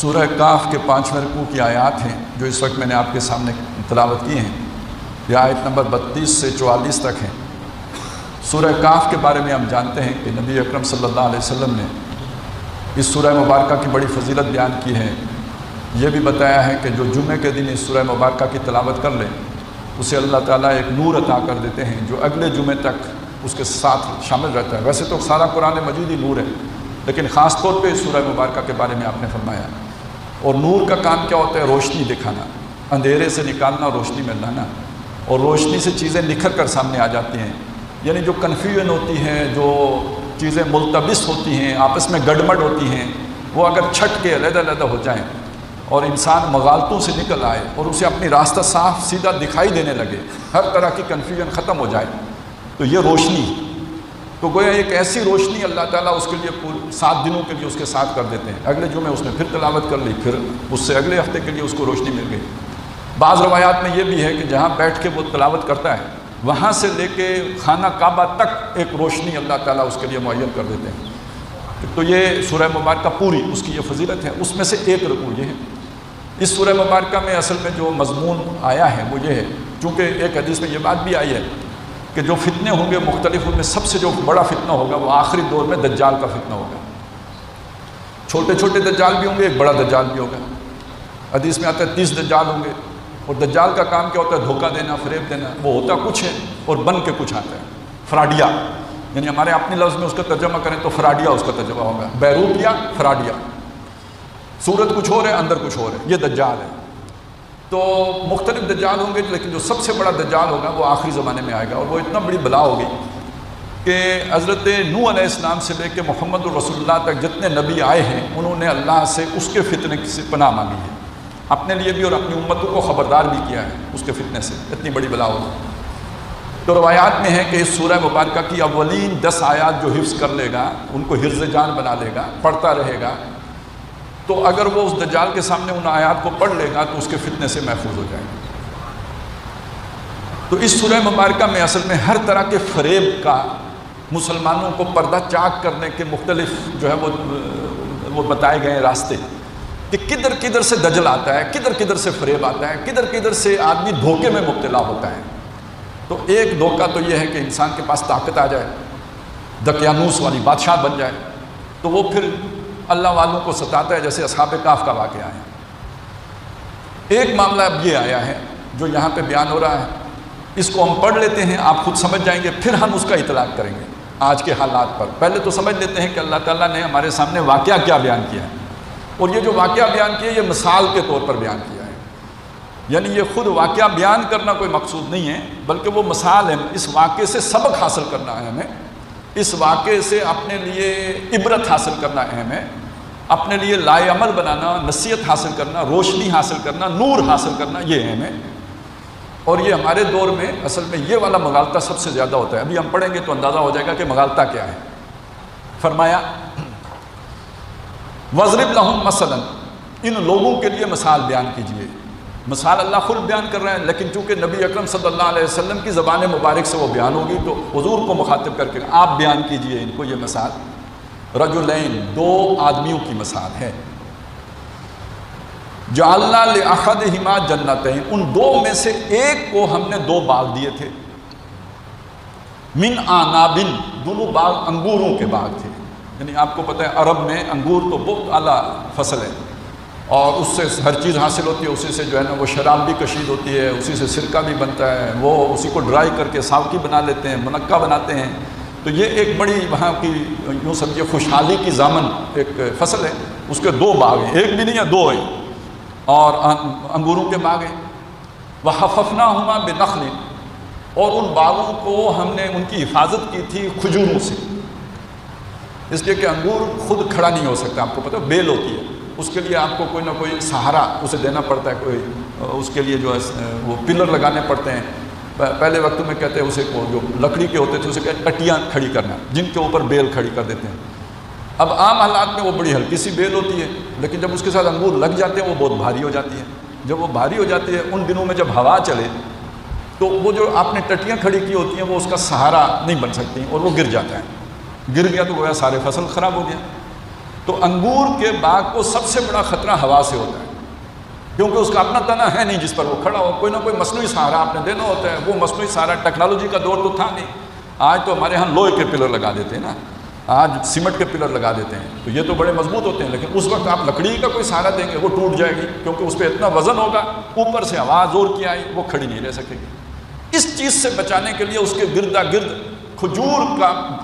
سورہ کاف کے 5ویں رکوع کی آیات ہیں جو اس وقت میں نے آپ کے سامنے تلاوت کی ہیں، یہ آیت نمبر 32 سے 44 تک ہیں۔ سورہ کاف کے بارے میں ہم جانتے ہیں کہ نبی اکرم صلی اللہ علیہ وسلم نے اس سورہ مبارکہ کی بڑی فضیلت بیان کی ہے۔ یہ بھی بتایا ہے کہ جو جمعے کے دن اس سورہ مبارکہ کی تلاوت کر لے اسے اللہ تعالیٰ ایک نور عطا کر دیتے ہیں جو اگلے جمعے تک اس کے ساتھ شامل رہتا ہے۔ ویسے تو سارا قرآن مجید ہی نور ہے، لیکن خاص طور پہ اس سورہ مبارکہ کے بارے میں آپ نے فرمایا۔ اور نور کا کام کیا ہوتا ہے؟ روشنی دکھانا، اندھیرے سے نکالنا، روشنی میں لانا، اور روشنی سے چیزیں نکھر کر سامنے آ جاتی ہیں۔ یعنی جو کنفیوژن ہوتی ہے، جو چیزیں ملتبس ہوتی ہیں، آپس میں گڑبڑ ہوتی ہیں، وہ اگر چھٹ کے علیحدہ علیحدہ ہو جائیں اور انسان مغالطوں سے نکل آئے اور اسے اپنی راستہ صاف سیدھا دکھائی دینے لگے، ہر طرح کی کنفیوژن ختم ہو جائے، تو یہ روشنی، تو گویا ایک ایسی روشنی اللہ تعالیٰ اس کے لیے 7 دنوں کے لیے اس کے ساتھ کر دیتے ہیں۔ اگلے جمعے اس نے پھر تلاوت کر لی، پھر اس سے اگلے ہفتے کے لیے اس کو روشنی مل گئی۔ بعض روایات میں یہ بھی ہے کہ جہاں بیٹھ کے وہ تلاوت کرتا ہے وہاں سے لے کے خانہ کعبہ تک ایک روشنی اللہ تعالیٰ اس کے لیے معین کر دیتے ہیں۔ تو یہ سورہ مبارکہ پوری اس کی یہ فضیلت ہے۔ اس میں سے ایک رکوع یہ ہے۔ اس سورہ مبارکہ میں اصل میں جو مضمون آیا ہے وہ یہ ہے، چونکہ ایک حدیث میں یہ بات بھی آئی ہے کہ جو فتنے ہوں گے مختلف، ان میں سب سے جو بڑا فتنہ ہوگا وہ آخری دور میں دجال کا فتنہ ہوگا۔ چھوٹے چھوٹے دجال بھی ہوں گے، ایک بڑا دجال بھی ہوگا۔ حدیث میں آتا ہے 30 دجال ہوں گے، اور دجال کا کام کیا ہوتا ہے؟ دھوکہ دینا، فریب دینا۔ وہ ہوتا کچھ ہے اور بن کے کچھ آتا ہے۔ فراڈیا، یعنی ہمارے اپنے لفظ میں اس کا ترجمہ کریں تو فراڈیا اس کا ترجمہ ہوگا، بیروتیا، فراڈیا۔ صورت کچھ اور ہے، اندر کچھ اور ہے، یہ دجال ہے۔ تو مختلف دجال ہوں گے، لیکن جو سب سے بڑا دجال ہوگا وہ آخری زمانے میں آئے گا، اور وہ اتنا بڑی بلا ہوگی کہ حضرت نوح علیہ السلام سے لے کے محمد رسول اللہ تک جتنے نبی آئے ہیں انہوں نے اللہ سے اس کے فتنے سے پناہ مانگی ہے، اپنے لیے بھی اور اپنی امتوں کو خبردار بھی کیا ہے اس کے فتنے سے، اتنی بڑی بلا ہوگی۔ تو روایات میں ہے کہ اس سورہ مبارکہ کی اولین 10 آیات جو حفظ کر لے گا، ان کو حفظ جان بنا لے گا، پڑھتا رہے گا، تو اگر وہ اس دجال کے سامنے ان آیات کو پڑھ لے گا تو اس کے فتنے سے محفوظ ہو جائے گا۔ تو اس سورہ مبارکہ میں اصل میں ہر طرح کے فریب کا، مسلمانوں کو پردہ چاک کرنے کے مختلف جو ہے وہ بتائے گئے ہیں راستے، کہ کدھر کدھر سے دجل آتا ہے، کدھر کدھر سے فریب آتا ہے، کدھر کدھر سے آدمی دھوکے میں مبتلا ہوتا ہے۔ تو ایک دھوکہ تو یہ ہے کہ انسان کے پاس طاقت آ جائے، دقیانوس والی بادشاہ بن جائے، تو وہ پھر اللہ والوں کو ستاتا ہے، جیسے اصحاب کہف کا واقعہ ہے۔ ایک معاملہ اب یہ آیا ہے جو یہاں پہ بیان ہو رہا ہے، اس کو ہم پڑھ لیتے ہیں، آپ خود سمجھ جائیں گے، پھر ہم اس کا اطلاق کریں گے آج کے حالات پر۔ پہلے تو سمجھ لیتے ہیں کہ اللہ تعالیٰ نے ہمارے سامنے واقعہ کیا بیان کیا ہے، اور یہ جو واقعہ بیان کیا ہے یہ مثال کے طور پر بیان کیا ہے، یعنی یہ خود واقعہ بیان کرنا کوئی مقصود نہیں ہے، بلکہ وہ مثال ہے۔ اس واقعے سے سبق حاصل کرنا ہے ہمیں، اس واقعے سے اپنے لیے عبرت حاصل کرنا اہم ہے، اپنے لیے لائے عمل بنانا، نصیحت حاصل کرنا، روشنی حاصل کرنا، نور حاصل کرنا، یہ اہم ہے۔ اور یہ ہمارے دور میں اصل میں یہ والا مغالطہ سب سے زیادہ ہوتا ہے۔ ابھی ہم پڑھیں گے تو اندازہ ہو جائے گا کہ مغالطہ کیا ہے۔ فرمایا وَاضْرِبْ لَهُمْ مَثَلًا، ان لوگوں کے لیے مثال بیان کیجئے۔ مثال اللہ خود بیان کر رہے ہیں، لیکن چونکہ نبی اکرم صلی اللہ علیہ وسلم کی زبان مبارک سے وہ بیان ہوگی تو حضور کو مخاطب کر کے آپ بیان کیجئے ان کو یہ مثال۔ رجلین، 2 آدمیوں کی مثال ہے۔ جعلنا لأحدہما جنتین، ان 2 میں سے ایک کو ہم نے 2 باغ دیے تھے۔ من اعناب، دونوں باغ انگوروں کے باغ تھے۔ یعنی آپ کو پتہ ہے عرب میں انگور تو بہت اعلیٰ فصل ہے، اور اس سے ہر چیز حاصل ہوتی ہے، اسی سے جو ہے نا وہ شراب بھی کشید ہوتی ہے، اسی سے سرکہ بھی بنتا ہے، وہ اسی کو ڈرائی کر کے ساوکی بنا لیتے ہیں، منقہ بناتے ہیں۔ تو یہ ایک بڑی وہاں کی یوں سمجھے خوشحالی کی ضامن ایک فصل ہے۔ اس کے 2 باغ ہیں، ایک بھی نہیں ہے، 2 ہیں، اور انگوروں کے باغ ہیں۔ وَحَفَفْنَاهُمَا بِنَخْلٍ، اور ان باغوں کو ہم نے ان کی حفاظت کی تھی کھجوروں سے، اس لیے کہ انگور خود کھڑا نہیں ہو سکتا، آپ کو پتہ ہے بیل ہوتی ہے، اس کے لیے آپ کو کوئی نہ کوئی سہارا اسے دینا پڑتا ہے، کوئی اس کے لیے جو ہے وہ پلر لگانے پڑتے ہیں۔ پہلے وقت میں کہتے ہیں اسے کو جو لکڑی کے ہوتے تھے اسے کہتے ہیں ٹٹیاں کھڑی کرنا، جن کے اوپر بیل کھڑی کر دیتے ہیں۔ اب عام حالات میں وہ بڑی ہلکی سی بیل ہوتی ہے، لیکن جب اس کے ساتھ انگور لگ جاتے ہیں وہ بہت بھاری ہو جاتی ہے۔ جب وہ بھاری ہو جاتی ہے، ان دنوں میں جب ہوا چلے تو وہ جو آپ نے ٹٹیاں کھڑی کی ہوتی ہیں وہ اس کا سہارا نہیں بن سکتی اور وہ گر جاتا ہے۔ گر گیا تو گویا سارے فصل خراب ہو گیا۔ تو انگور کے باغ کو سب سے بڑا خطرہ ہوا سے ہوتا ہے، کیونکہ اس کا اپنا تنا ہے نہیں جس پر وہ کھڑا ہو، کوئی نہ کوئی مصنوعی سہارا آپ نے دینا ہوتا ہے۔ وہ مصنوعی سہارا ٹیکنالوجی کا دور تو تھا نہیں، آج تو ہمارے ہاں لوہے کے پلر لگا دیتے ہیں نا، آج سیمنٹ کے پلر لگا دیتے ہیں، تو یہ تو بڑے مضبوط ہوتے ہیں، لیکن اس وقت آپ لکڑی کا کوئی سہارا دیں گے وہ ٹوٹ جائے گی، کیونکہ اس پہ اتنا وزن ہوگا، اوپر سے آواز زور کی آئی وہ کھڑی نہیں رہ سکے گی۔ اس چیز سے بچانے کے لیے اس کے گردا گرد کھجور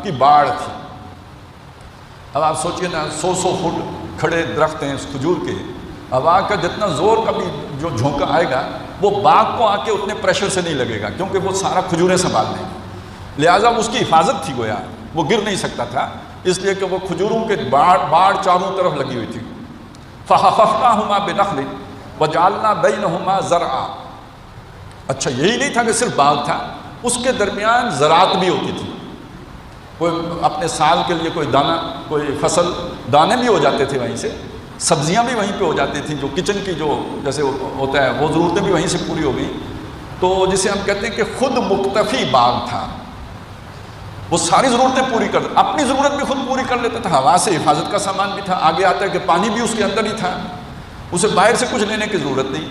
کی باڑ تھی۔ اب آپ سوچئے نا 100 فٹ کھڑے درخت ہیں اس کھجور کے، ہوا کا جتنا زور کا بھی جو جھونکا آئے گا وہ باغ کو آ کے اتنے پریشر سے نہیں لگے گا، کیونکہ وہ سارا کھجوریں سنبھال لیں گے، لہٰذا اس کی حفاظت تھی گویا، وہ گر نہیں سکتا تھا، اس لیے کہ وہ کھجوروں کے باڑ چاروں طرف لگی ہوئی تھی۔ فَحَفَفْنَاهُمَا بِنَخْلٍ وَجَعَلْنَا بَيْنَهُمَا زَرْعًا۔ اچھا یہی نہیں تھا کہ صرف باغ تھا، اس کے درمیان زراعت بھی ہوتی تھی، کوئی اپنے سال کے لیے کوئی دانہ، کوئی فصل، دانے بھی ہو جاتے تھے وہیں سے، سبزیاں بھی وہیں پہ ہو جاتی تھیں، جو کچن کی جو جیسے ہوتا ہے وہ ضرورتیں بھی وہیں سے پوری ہو گئیں، تو جسے ہم کہتے ہیں کہ خود مکتفی باغ تھا، وہ ساری ضرورتیں پوری کر، اپنی ضرورت بھی خود پوری کر لیتا تھا، ہوا سے حفاظت کا سامان بھی تھا، آگے آتا ہے کہ پانی بھی اس کے اندر ہی تھا، اسے باہر سے کچھ لینے کی ضرورت نہیں،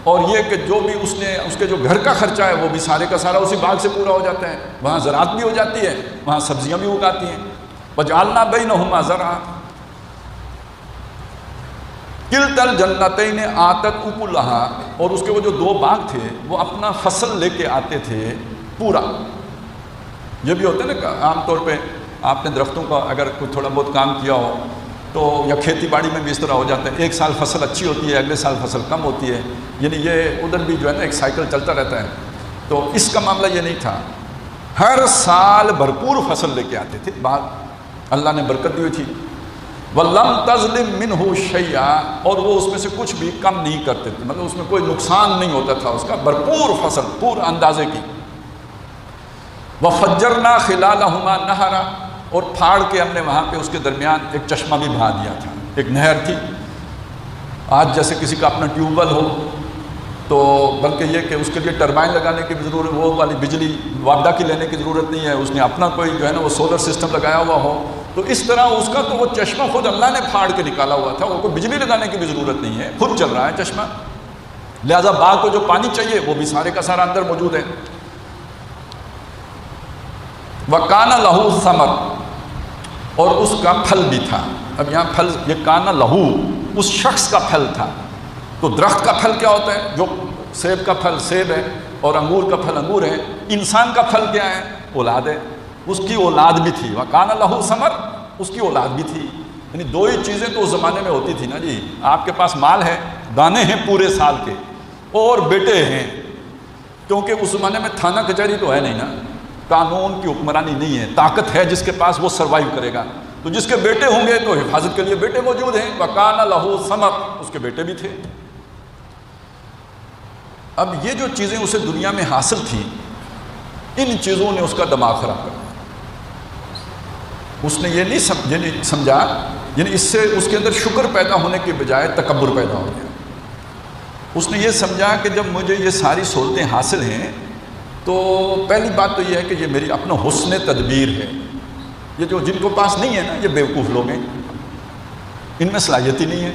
اور یہ کہ جو بھی اس کے جو گھر کا خرچہ ہے وہ بھی سارے کا سارا اسی باغ سے پورا ہو جاتا ہے، وہاں زراعت بھی ہو جاتی ہے، وہاں سبزیاں بھی اگاتی ہیں۔ وَجَعَلْنَا بَيْنَهُمَا زَرْعًا کِلْتَا الْجَنَّتَيْنِ آتَتْ أُكُلَهَا، اور اس کے وہ جو دو باغ تھے وہ اپنا فصل لے کے آتے تھے پورا۔ یہ بھی ہوتا ہے نا عام طور پہ آپ نے درختوں کا اگر کوئی تھوڑا بہت کام کیا ہو تو یا کھیتی باڑی میں بھی اس طرح ہو جاتا ہے، ایک سال فصل اچھی ہوتی ہے، اگلے سال فصل کم ہوتی ہے، یعنی یہ ادھر بھی جو ہے نا ایک سائیکل چلتا رہتا ہے، تو اس کا معاملہ یہ نہیں تھا، ہر سال بھرپور فصل لے کے آتے تھے باغ، اللہ نے برکت دی ہوئی تھی۔ وَلَمْ تَظْلِمْ مِنْهُ شَيْئًا، اور وہ اس میں سے کچھ بھی کم نہیں کرتے تھے، مطلب اس میں کوئی نقصان نہیں ہوتا تھا، اس کا بھرپور فصل پورا اندازے کی۔ وَفَجَّرْنَا خِلَالَهُمَا نَهَرًا، اور پھاڑ کے ہم نے وہاں پہ اس کے درمیان ایک چشمہ بھی بہا دیا تھا، ایک نہر تھی۔ آج جیسے کسی کا اپنا ٹیوب ویل ہو تو بلکہ یہ کہ اس کے لیے ٹربائن لگانے کی بھی ضرورت، وہ والی بجلی وابڈا کی لینے کی ضرورت نہیں ہے، اس نے اپنا کوئی جو ہے نا وہ سولر سسٹم لگایا ہوا ہو، تو اس طرح اس کا تو وہ چشمہ خود اللہ نے پھاڑ کے نکالا ہوا تھا، وہ کوئی بجلی لگانے کی بھی ضرورت نہیں ہے، خود چل رہا ہے چشمہ، لہذا باغ کو جو پانی چاہیے وہ بھی سارے کا سارا اندر موجود ہے۔ وَكَانَ لَهُ ثَمَرٌ، اور اس کا پھل بھی تھا۔ اب یہاں پھل، یہ کانا لہو اس شخص کا پھل تھا، تو درخت کا پھل کیا ہوتا ہے؟ جو سیب کا پھل سیب ہے اور انگور کا پھل انگور ہے، انسان کا پھل کیا ہے؟ اولاد ہے، اس کی اولاد بھی تھی۔ وَكَانَ لَهُ ثَمَرٌ، اس کی اولاد بھی تھی، یعنی دو ہی چیزیں تو اس زمانے میں ہوتی تھی نا جی، آپ کے پاس مال ہے، دانے ہیں پورے سال کے، اور بیٹے ہیں، کیونکہ اس زمانے میں تھانہ کچہری تو ہے نہیں نا، قانون کی حکمرانی نہیں ہے، طاقت ہے جس کے پاس وہ سروائیو کرے گا، تو جس کے بیٹے ہوں گے تو حفاظت کے لیے بیٹے موجود ہیں۔ وَكَانَ لَهُ ثَمَرٌ، اس کے بیٹے بھی تھے۔ اب یہ جو چیزیں اسے دنیا میں حاصل تھیں، ان چیزوں نے اس کا دماغ خراب کر دیا، اس نے یہ نہیں سمجھا، یعنی اس سے اس کے اندر شکر پیدا ہونے کے بجائے تکبر پیدا ہو گیا۔ اس نے یہ سمجھا کہ جب مجھے یہ ساری سہولتیں حاصل ہیں تو پہلی بات تو یہ ہے کہ یہ میری اپنا حسن تدبیر ہے، یہ جو جن کو پاس نہیں ہے نا یہ بیوقوف لوگ ہیں، ان میں صلاحیت ہی نہیں ہے۔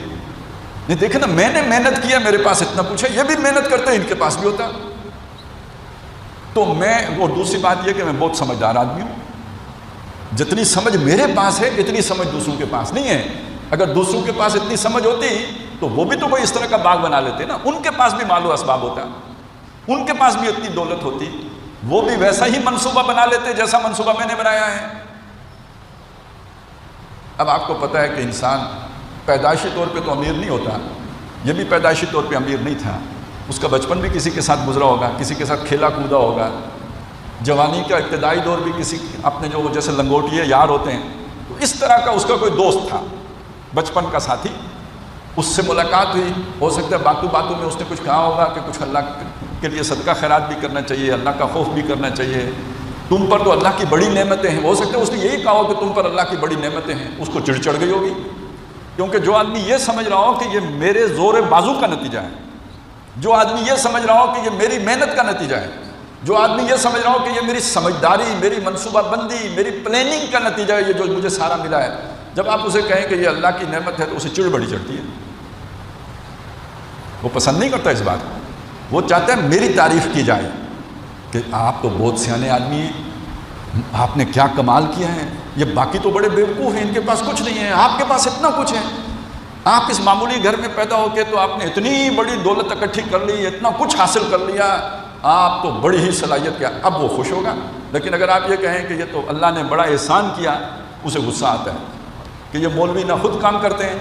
نہیں دیکھیں نا، میں نے محنت کیا، میرے پاس اتنا کچھ ہے، یہ بھی محنت کرتے ہیں، ان کے پاس بھی ہوتا، تو میں، اور دوسری بات یہ کہ میں بہت سمجھدار آدمی ہوں، جتنی سمجھ میرے پاس ہے اتنی سمجھ دوسروں کے پاس نہیں ہے، اگر دوسروں کے پاس اتنی سمجھ ہوتی تو وہ بھی تو کوئی اس طرح کا باغ بنا لیتے نا، ان کے پاس بھی مال و اسباب ہوتا، ان کے پاس بھی اتنی دولت ہوتی، وہ بھی ویسا ہی منصوبہ بنا لیتے جیسا منصوبہ میں نے بنایا ہے۔ اب آپ کو پتہ ہے کہ انسان پیدائشی طور پہ تو امیر نہیں ہوتا، یہ بھی پیدائشی طور پہ امیر نہیں تھا، اس کا بچپن بھی کسی کے ساتھ گزرا ہوگا، کسی کے ساتھ کھیلا کودا ہوگا، جوانی کا ابتدائی دور بھی کسی اپنے جو جیسے لنگوٹیے یار ہوتے ہیں، تو اس طرح کا اس کا کوئی دوست تھا بچپن کا ساتھی، اس سے ملاقات ہوئی، ہو سکتا ہے باتوں باتوں میں اس نے کچھ کہا ہوگا کہ کچھ اللہ کے لیے صدقہ خیرات بھی کرنا چاہیے، اللہ کا خوف بھی کرنا چاہیے، تم پر تو اللہ کی بڑی نعمتیں ہیں، ہو سکتا ہے اس نے یہی کہا ہو کہ تم پر اللہ کی بڑی نعمتیں ہیں، اس کو چڑ چڑھ گئی ہوگی، کیونکہ جو آدمی یہ سمجھ رہا ہو کہ یہ میرے زور بازو کا نتیجہ ہے، جو آدمی یہ سمجھ رہا ہو کہ یہ میری محنت کا نتیجہ ہے، جو آدمی یہ سمجھ رہا ہو کہ یہ میری سمجھداری، میری منصوبہ بندی، میری پلاننگ کا نتیجہ ہے، یہ جو مجھے سارا ملا ہے، جب آپ اسے کہیں کہ یہ اللہ کی نعمت ہے تو اسے چڑ بڑی چڑھتی ہے، وہ پسند نہیں کرتا اس بات کو، وہ چاہتا ہے میری تعریف کی جائے کہ آپ تو بہت سیانے آدمی ہیں، آپ نے کیا کمال کیا ہے، یہ باقی تو بڑے بیوقوف ہیں، ان کے پاس کچھ نہیں ہے، آپ کے پاس اتنا کچھ ہے، آپ اس معمولی گھر میں پیدا ہو کے تو آپ نے اتنی بڑی دولت اکٹھی کر لی، اتنا کچھ حاصل کر لیا، آپ تو بڑی ہی صلاحیت کیا، اب وہ خوش ہوگا۔ لیکن اگر آپ یہ کہیں کہ یہ تو اللہ نے بڑا احسان کیا، اسے غصہ آتا ہے کہ یہ مولوی نہ خود کام کرتے ہیں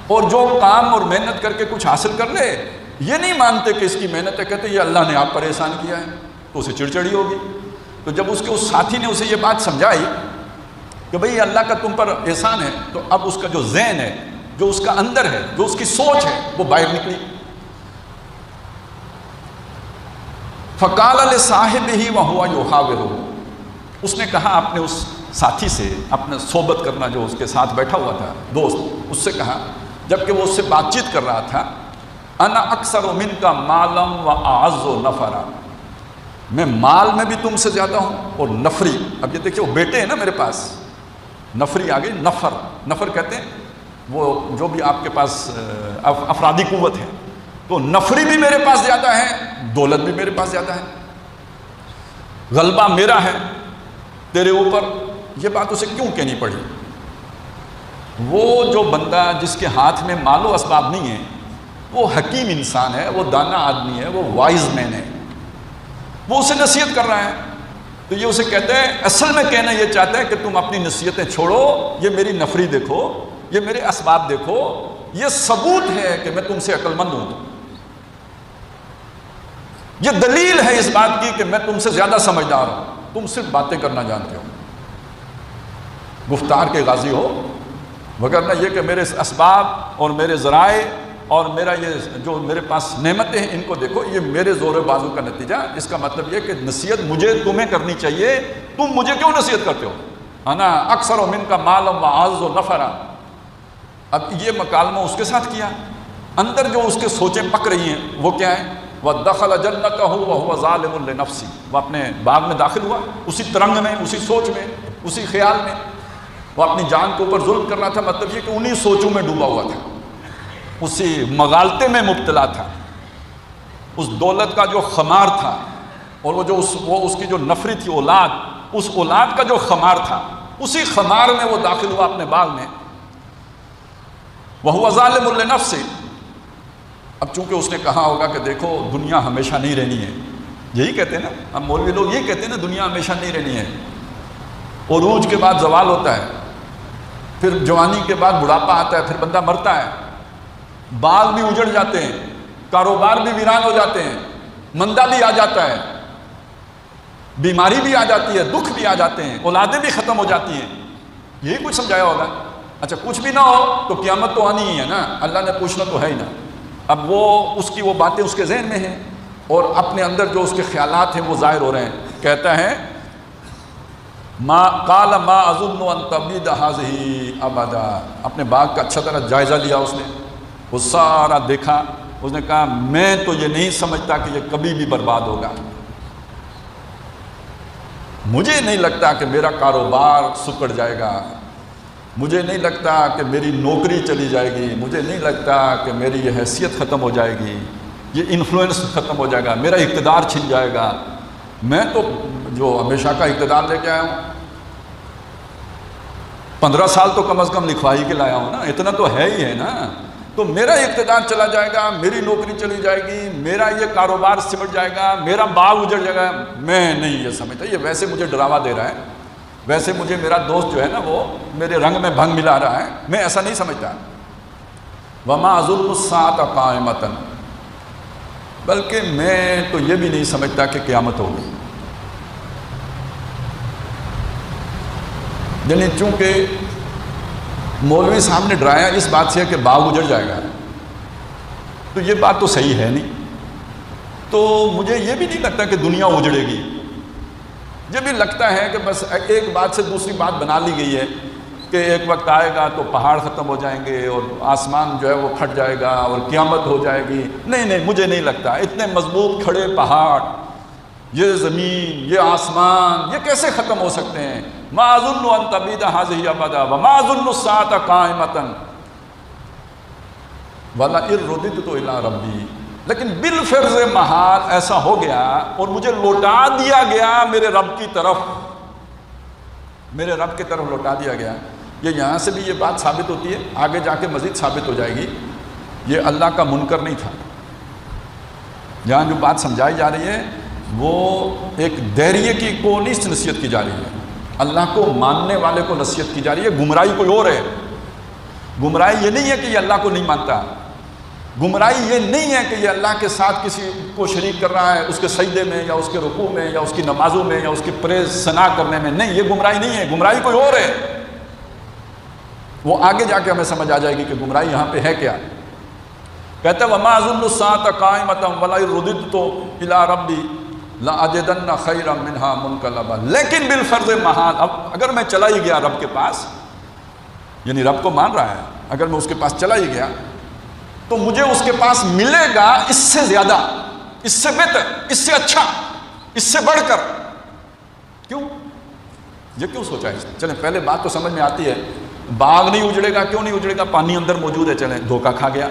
اور جو کام اور محنت کر کے کچھ حاصل کر لے یہ نہیں مانتے کہ اس کی محنت ہے، کہتے یہ اللہ نے آپ پر احسان کیا ہے، تو اسے چڑچڑی ہوگی۔ تو جب اس کے اس ساتھی نے اسے یہ بات سمجھائی کہ بھئی اللہ کا تم پر احسان ہے، تو اب اس کا جو ذہن ہے، جو اس کا اندر ہے، جو اس کی سوچ ہے، وہ باہر نکلی۔ فَقَالَ لِصَاحِبِهِ وَهُوَ يُحَاوِرُهُ، اس نے کہا اپنے اس ساتھی سے، اپنے صحبت کرنا جو اس کے ساتھ بیٹھا ہوا تھا دوست، اس سے کہا جبکہ وہ اس سے بات چیت کر رہا تھا، انا اکثر منکا مالم و اعز نفرا، میں مال میں بھی تم سے زیادہ ہوں اور نفری، اب یہ دیکھیں وہ بیٹے ہیں نا میرے پاس، نفری آگے نفر، نفر کہتے ہیں وہ جو بھی آپ کے پاس افرادی قوت ہے، تو نفری بھی میرے پاس زیادہ ہے، دولت بھی میرے پاس زیادہ ہے، غلبہ میرا ہے تیرے اوپر۔ یہ بات اسے کیوں کہنی پڑی؟ وہ جو بندہ جس کے ہاتھ میں مال و اسباب نہیں ہے وہ حکیم انسان ہے، وہ دانا آدمی ہے، وہ وائز مین ہے، وہ اسے نصیحت کر رہا ہے، تو یہ اسے کہتا ہے، اصل میں کہنا یہ چاہتا ہے کہ تم اپنی نصیحتیں چھوڑو، یہ میری نفری دیکھو، یہ میرے اسباب دیکھو، یہ ثبوت ہے کہ میں تم سے عقل مند ہوں، یہ دلیل ہے اس بات کی کہ میں تم سے زیادہ سمجھدار ہوں، تم صرف باتیں کرنا جانتے ہو، گفتار کے غازی ہو، وگرنہ یہ کہ میرے اسباب اور میرے ذرائع اور میرا یہ جو میرے پاس نعمتیں ہیں ان کو دیکھو، یہ میرے زور و بازو کا نتیجہ۔ اس کا مطلب یہ کہ نصیحت مجھے تمہیں کرنی چاہیے، تم مجھے کیوں نصیحت کرتے ہو؟ انا اکثر من کا مالم و اعز و نفرا۔ اب یہ مکالمہ اس کے ساتھ کیا، اندر جو اس کے سوچیں پک رہی ہیں وہ کیا ہیں؟ وَدَخَلَ جَنَّتَهُ وَهُوَ ظَالِمٌ لِنَفْسِهِ، وہ اپنے باغ میں داخل ہوا، اسی ترنگ میں، اسی سوچ میں، اسی خیال میں، وہ اپنی جان کے اوپر ظلم کر رہا تھا، مطلب یہ کہ انہی سوچوں میں ڈوبا ہوا تھا، اسی مغالطے میں مبتلا تھا، اس دولت کا جو خمار تھا اور وہ اس کی جو نفری تھی اولاد، اس اولاد کا جو خمار تھا، اسی خمار میں وہ داخل ہوا اپنے باغ میں۔ وَهُوَ ظَالِمٌ لِنَفْسِهِ، اب چونکہ اس نے کہا ہوگا کہ دیکھو دنیا ہمیشہ نہیں رہنی ہے، یہی کہتے ہیں نا ہم مولوی لوگ، یہی کہتے ہیں نا دنیا ہمیشہ نہیں رہنی ہے، عروج کے بعد زوال ہوتا ہے، پھر جوانی کے بعد بڑھاپا آتا ہے، پھر بندہ مرتا ہے، بال بھی اجڑ جاتے ہیں، کاروبار بھی ویران ہو جاتے ہیں، مندہ بھی آ جاتا ہے، بیماری بھی آ جاتی ہے، دکھ بھی آ جاتے ہیں، اولادیں بھی ختم ہو جاتی ہیں، یہی کچھ سمجھایا ہوگا۔ اچھا کچھ بھی نہ ہو تو قیامت تو آنی ہی ہے نا، اللہ نے پوچھنا تو ہے ہی نا۔ اب وہ اس کی وہ باتیں اس کے ذہن میں ہیں اور اپنے اندر جو اس کے خیالات ہیں وہ ظاہر ہو رہے ہیں۔ کہتا ہے قال ما اظن ان تبید هذه ابدا، اپنے باغ کا اچھا طرح جائزہ لیا اس نے، وہ سارا دیکھا، اس نے کہا میں تو یہ نہیں سمجھتا کہ یہ کبھی بھی برباد ہوگا، مجھے نہیں لگتا کہ میرا کاروبار سکڑ جائے گا، مجھے نہیں لگتا کہ میری نوکری چلی جائے گی، مجھے نہیں لگتا کہ میری یہ حیثیت ختم ہو جائے گی، یہ انفلوئنس ختم ہو جائے گا، میرا اقتدار چھن جائے گا، میں تو جو ہمیشہ کا اقتدار لے کے آیا ہوں، 15 سال تو کم از کم لکھوائی کے لایا ہوں نا، اتنا تو ہے ہی ہے نا، تو میرا اقتدار چلا جائے گا، میری نوکری چلی جائے گی، میرا یہ کاروبار سمٹ جائے گا، میرا باغ اجڑ جائے گا، میں نہیں یہ سمجھتا، یہ ویسے مجھے ڈراوا دے رہا ہے، ویسے مجھے میرا دوست جو ہے نا وہ میرے رنگ میں بھنگ ملا رہا ہے، میں ایسا نہیں سمجھتا۔ وَمَا أَظُنُّ السَّاعَةَ قَائِمَةً، بلکہ میں تو یہ بھی نہیں سمجھتا کہ قیامت ہوگی۔ یعنی چونکہ مولوی صاحب نے ڈرایا اس بات سے کہ باغ اجڑ جائے گا، تو یہ بات تو صحیح ہے نہیں، تو مجھے یہ بھی نہیں لگتا کہ دنیا اجڑے گی، یہ بھی لگتا ہے کہ بس ایک بات سے دوسری بات بنا لی گئی ہے کہ ایک وقت آئے گا تو پہاڑ ختم ہو جائیں گے اور آسمان جو ہے وہ پھٹ جائے گا اور قیامت ہو جائے گی۔ نہیں مجھے نہیں لگتا، اتنے مضبوط کھڑے پہاڑ، یہ زمین، یہ آسمان، یہ کیسے ختم ہو سکتے ہیں؟ ما اظن ان تبید هذه ابدا وما اظن الساعة قائمة ولئن رددت الى ربی، لیکن بالفرض محال ایسا ہو گیا اور مجھے لوٹا دیا گیا میرے رب کی طرف، میرے رب کی طرف لوٹا دیا گیا. یہ یہاں سے بھی یہ بات ثابت ہوتی ہے، آگے جا کے مزید ثابت ہو جائے گی. یہ اللہ کا منکر نہیں تھا. یہاں جو بات سمجھائی جا رہی ہے وہ ایک دائریے کی کو نہیں نصیحت کی جا رہی ہے، اللہ کو ماننے والے کو نصیحت کی جا رہی ہے. گمراہی کوئی اور ہے. گمراہی یہ نہیں ہے کہ یہ اللہ کو نہیں مانتا، گمراہی یہ نہیں ہے کہ یہ اللہ کے ساتھ کسی کو شریک کر رہا ہے اس کے سجدے میں یا اس کے رکوع میں یا اس کی نمازوں میں یا اس کی پریز ثنا کرنے میں. نہیں، یہ گمراہی نہیں ہے. گمراہی کوئی اور ہے. وہ آگے جا کے ہمیں سمجھ آ جائے گی کہ گمراہی یہاں پہ ہے کیا. کہتے ہیں وَمَا أَظُنُّ السَّاعَةَ قَائِمَةً وَلَئِن رُدِدتُّ إِلَىٰ رَبِّي لَأَجِدَنَّ خَيْرًا مِنْهَا مُنْقَلَبًا. لیکن بالفرض محال، اب اگر میں چلا ہی گیا رب کے پاس، یعنی رب کو مان رہا ہے، اگر میں اس کے پاس چلا ہی گیا تو مجھے اس کے پاس ملے گا اس سے زیادہ، اس سے بہتر، اس سے اچھا، اس سے بڑھ کر. کیوں؟ یہ کیوں سوچا ہے؟ چلیں پہلے بات تو سمجھ میں آتی ہے. باغ نہیں اجڑے گا. کیوں نہیں اجڑے گا؟ پانی اندر موجود ہے. چلیں دھوکہ کھا گیا.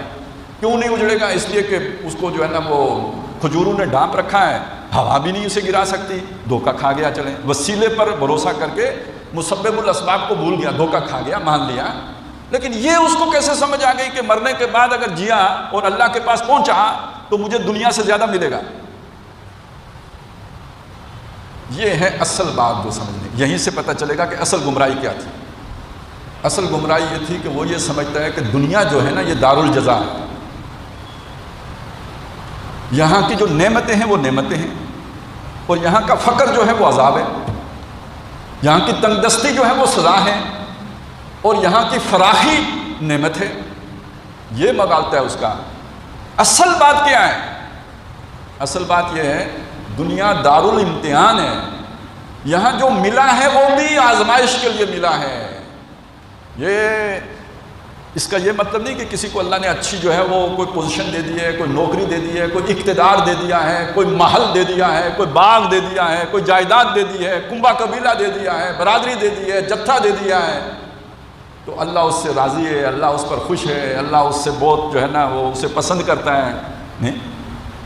کیوں نہیں اجڑے گا؟ اس لیے کہ اس کو جو ہے نا وہ کھجوروں نے ڈھانپ رکھا ہے، ہوا بھی نہیں اسے گرا سکتی. دھوکہ کھا گیا. چلیں وسیلے پر بھروسہ کر کے مسبب الاسباب کو بھول گیا، دھوکہ کھا گیا، مان لیا. لیکن یہ اس کو کیسے سمجھ آ گئی کہ مرنے کے بعد اگر جیا اور اللہ کے پاس پہنچا تو مجھے دنیا سے زیادہ ملے گا. یہ ہے اصل بات جو سمجھنے. یہیں سے پتہ چلے گا کہ اصل گمراہی کیا تھی. اصل گمراہی یہ تھی کہ وہ یہ سمجھتا ہے کہ دنیا جو ہے نا یہ دار الجزا ہے. یہاں کی جو نعمتیں ہیں وہ نعمتیں ہیں، اور یہاں کا فقر جو ہے وہ عذاب ہے. یہاں کی تنگ دستی جو ہے وہ سزا ہے، اور یہاں کی فراخی نعمت ہے. یہ مغالطہ ہے اس کا. اصل بات کیا ہے؟ اصل بات یہ ہے دنیا دار الامتحان ہے. یہاں جو ملا ہے وہ بھی آزمائش کے لیے ملا ہے. یہ اس کا یہ مطلب نہیں کہ کسی کو اللہ نے اچھی جو ہے وہ کوئی پوزیشن دے دی ہے، کوئی نوکری دے دی ہے، کوئی اقتدار دے دیا ہے، کوئی محل دے دیا ہے، کوئی باغ دے دیا ہے، کوئی جائیداد دے دی ہے، کنبہ قبیلہ دے دیا ہے، برادری دے دی ہے، جتھا دے دیا ہے تو اللہ اس سے راضی ہے، اللہ اس پر خوش ہے، اللہ اس سے بہت جو ہے نا وہ اسے پسند کرتا ہے. نہیں،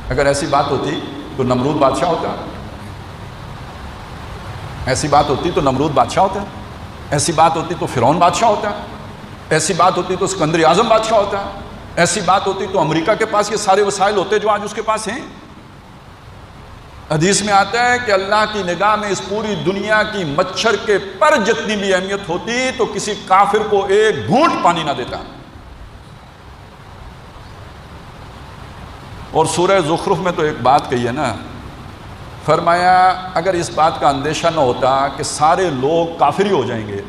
اگر ایسی بات ہوتی تو نمرود بادشاہ ہوتا. ایسی بات ہوتی تو نمرود بادشاہ ہوتا. ایسی بات ہوتی تو فرعون بادشاہ ہوتا. ایسی بات ہوتی تو اسکندر اعظم بادشاہ ہوتا. ایسی بات ہوتی تو امریکہ کے پاس یہ سارے وسائل ہوتے جو آج اس کے پاس ہیں. حدیث میں آتا ہے کہ اللہ کی نگاہ میں اس پوری دنیا کی مچھر کے پر جتنی بھی اہمیت ہوتی تو کسی کافر کو ایک گھونٹ پانی نہ دیتا. اور سورہ زخرف میں تو ایک بات کہی ہے نا، فرمایا اگر اس بات کا اندیشہ نہ ہوتا کہ سارے لوگ کافر ہی ہو جائیں گے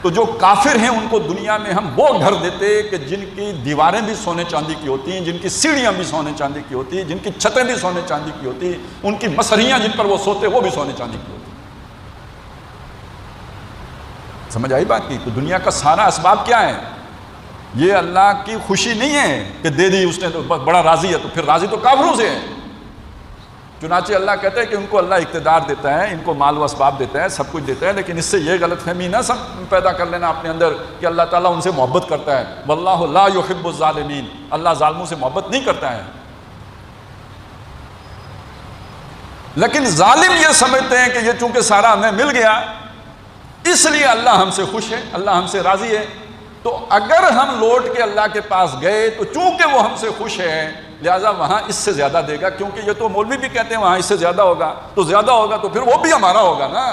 تو جو کافر ہیں ان کو دنیا میں ہم وہ گھر دیتے کہ جن کی دیواریں بھی سونے چاندی کی ہوتی ہیں، جن کی سیڑھیاں بھی سونے چاندی کی ہوتی ہیں، جن کی چھتیں بھی سونے چاندی کی ہوتی ہیں، ان کی مسریاں جن پر وہ سوتے وہ بھی سونے چاندی کی ہوتی ہیں. سمجھ آئی بات کی؟ تو دنیا کا سارا اسباب کیا ہے؟ یہ اللہ کی خوشی نہیں ہے کہ دے دی اس نے تو بڑا راضی ہے. تو پھر راضی تو کافروں سے ہے. چنانچہ اللہ کہتا ہے کہ ان کو اللہ اقتدار دیتا ہے، ان کو مال و اسباب دیتا ہے، سب کچھ دیتا ہے، لیکن اس سے یہ غلط فہمی نہ پیدا کر لینا اپنے اندر کہ اللہ تعالیٰ ان سے محبت کرتا ہے. واللہ لا یحب الظالمین، اللہ ظالموں سے محبت نہیں کرتا ہے. لیکن ظالم یہ سمجھتے ہیں کہ یہ چونکہ سارا ہمیں مل گیا اس لیے اللہ ہم سے خوش ہے، اللہ ہم سے راضی ہے. تو اگر ہم لوٹ کے اللہ کے پاس گئے تو چونکہ وہ ہم سے خوش ہے لہٰذا وہاں اس سے زیادہ دے گا، کیونکہ یہ تو مولوی بھی کہتے ہیں وہاں اس سے زیادہ ہوگا، تو زیادہ ہوگا تو پھر وہ بھی ہمارا ہوگا نا.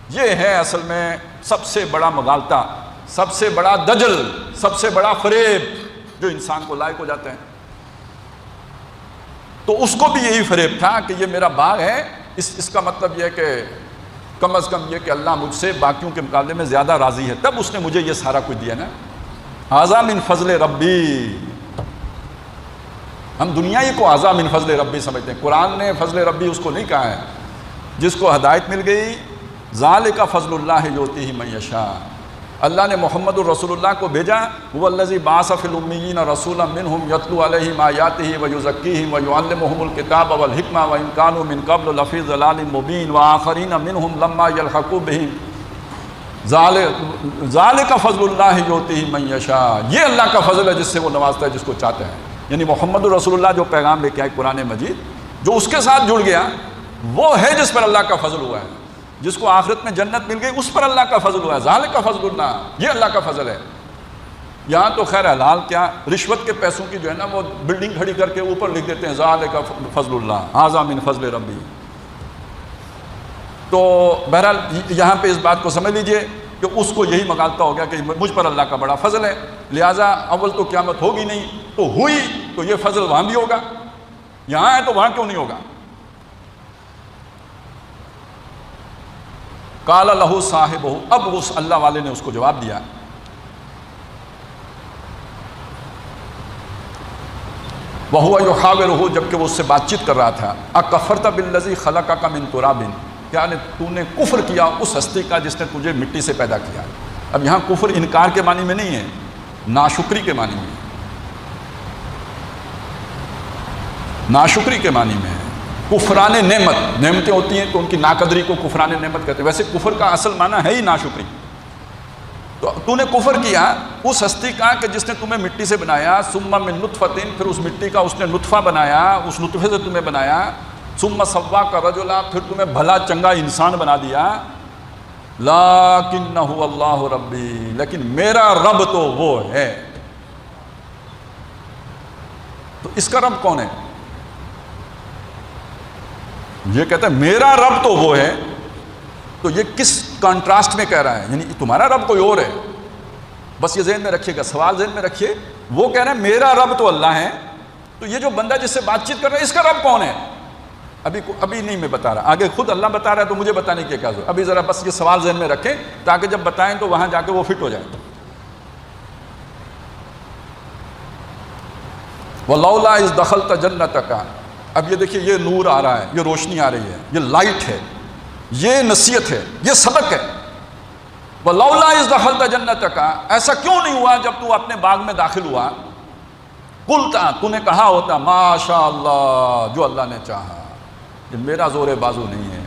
یہ ہے اصل میں سب سے بڑا مغالطہ، سب سے بڑا دجل، سب سے بڑا فریب جو انسان کو لائق ہو جاتے ہیں. تو اس کو بھی یہی فریب تھا کہ یہ میرا باغ ہے، اس کا مطلب یہ کہ کم از کم یہ کہ اللہ مجھ سے باقیوں کے مقابلے میں زیادہ راضی ہے، تب اس نے مجھے یہ سارا کچھ دیا نا. ھذا من فضل ربی. ہم دنیا ہی کو ھذا من فضل ربی سمجھتے ہیں. قرآن نے فضل ربی اس کو نہیں کہا ہے. جس کو ہدایت مل گئی ذالک فضل اللہ یؤتیہ من یشاء، اللہ نے محمد الرسول اللہ کو بھیجا، هو الذی بعث فی الامیین رسولا منہم یتلو علیہم آیاتہ ویزکیہم ویعلمہم الکتاب والحکمہ وان کانوا من قبل لفی ضلال مبین وآخرین منہم لما یلحقوا بہم ذالک فضل اللہ یؤتیہ من یشاء۔ یہ اللہ کا فضل ہے جس سے وہ نوازتا ہے جس کو چاہتا ہے۔ یعنی محمد الرسول اللہ جو پیغام لے کے آئے قرآن مجید، جو اس کے ساتھ جڑ گیا وہ ہے جس پر اللہ کا فضل ہوا ہے، جس کو آخرت میں جنت مل گئی اس پر اللہ کا فضل ہوا ہے۔ ذالک فضل اللہ، یہ اللہ کا فضل ہے۔ یہاں تو خیر حلال کیا، رشوت کے پیسوں کی جو ہے نا وہ بلڈنگ کھڑی کر کے اوپر لکھ دیتے ہیں ذالک فضل اللہ ھذا من فضل ربی۔ تو بہرحال یہاں پہ اس بات کو سمجھ لیجئے کہ اس کو یہی مغالطہ ہو گیا کہ مجھ پر اللہ کا بڑا فضل ہے، لہٰذا اول تو قیامت ہوگی نہیں، تو ہوئی تو یہ فضل وہاں بھی ہوگا، یہاں ہے تو وہاں کیوں نہیں ہوگا؟ قال لہ صاحبہ، اب اس اللہ والے نے اس کو جواب دیا، وہو یحاورہ، جبکہ وہ اس سے بات چیت کر رہا تھا، اکفرت بالذی خلقک من تراب، کیا تو نے کفر کیا اس ہستی کا جس نے تجھے مٹی سے پیدا کیا۔ اب یہاں کفر انکار کے معنی میں نہیں ہے، ناشکری کے معنی میں، ناشکری کے معنی میں ہے۔ کفران نعمت، نعمتیں ہوتی ہیں تو ان کی ناقدری کو کفران نعمت کہتے ہیں، ویسے کفر کا اصل معنی ہے ہی ناشکری۔ تو نے کفر کیا اس ہستی کا کہ جس نے تمہیں مٹی سے بنایا، ثم من نطفۃ، پھر اس مٹی کا اس نے نطفہ بنایا، اس نطفے سے تمہیں بنایا، ثم سواک رجلا، پھر تمہیں بھلا چنگا انسان بنا دیا، لیکنہ اللہ ربی، لیکن میرا رب تو وہ ہے۔ تو اس کا رب کون ہے؟ یہ کہتا ہے میرا رب تو وہ ہے، تو یہ کس کانٹراسٹ میں کہہ رہا ہے؟ یعنی تمہارا رب کوئی اور ہے، بس یہ ذہن میں رکھیے گا، سوال ذہن میں رکھیے۔ وہ کہہ رہا ہے میرا رب تو اللہ ہے، تو یہ جو بندہ جس سے بات چیت کر رہا ہے اس کا رب کون ہے؟ ابھی نہیں میں بتا رہا، آگے خود اللہ بتا رہا ہے تو مجھے بتانے کی کیا ضرورت؟ ابھی ذرا بس یہ سوال ذہن میں رکھیں تاکہ جب بتائیں تو وہاں جا کے وہ فٹ ہو جائے۔ وَلَوْلَا إِذْ دَخَلْتَ جَنَّتَكَ، اب یہ دیکھیے یہ نور آ رہا ہے، یہ روشنی آ رہی ہے، یہ لائٹ ہے، یہ نصیحت ہے، یہ سبق ہے۔ وَلَوْلَا إِذْ دَخَلْتَ جَنَّتَكَ، ایسا کیوں نہیں ہوا جب تو اپنے باغ میں داخل ہوا؟ قُلْتَ، تو نے کہا ہوتا ما شاء اللہ، جو اللہ نے چاہا۔ یہ میرا زور بازو نہیں ہے،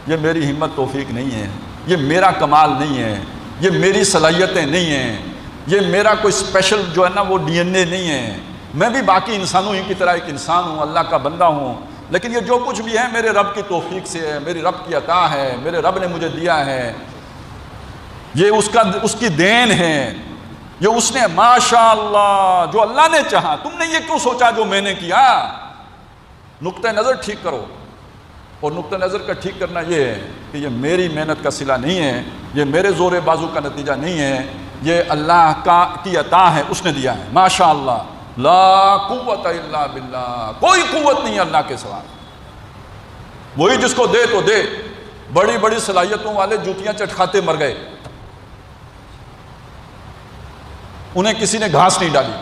یہ میری ہمت توفیق نہیں ہے، یہ میرا کمال نہیں ہے، یہ میری صلاحیتیں نہیں ہیں، یہ میرا کوئی اسپیشل جو ہے نا وہ ڈی این اے نہیں ہے، میں بھی باقی انسانوں ہی کی طرح ایک انسان ہوں، اللہ کا بندہ ہوں، لیکن یہ جو کچھ بھی ہے میرے رب کی توفیق سے ہے، میری رب کی عطا ہے، میرے رب نے مجھے دیا ہے، یہ اس کی دین ہے، یہ اس نے ماشاء اللہ جو اللہ نے چاہا۔ تم نے یہ کیوں سوچا جو میں نے کیا؟ نقطہ نظر ٹھیک کرو، اور نقطہ نظر کا ٹھیک کرنا یہ ہے کہ یہ میری محنت کا صلہ نہیں ہے، یہ میرے زور بازو کا نتیجہ نہیں ہے، یہ اللہ کی عطا ہے، اس نے دیا ہے۔ ماشاء اللہ، لا قوت الا باللہ، کوئی قوت نہیں ہے اللہ کے سوا، وہی جس کو دے تو دے۔ بڑی بڑی صلاحیتوں والے جوتیاں چٹکھاتے مر گئے، انہیں کسی نے گھاس نہیں ڈالی۔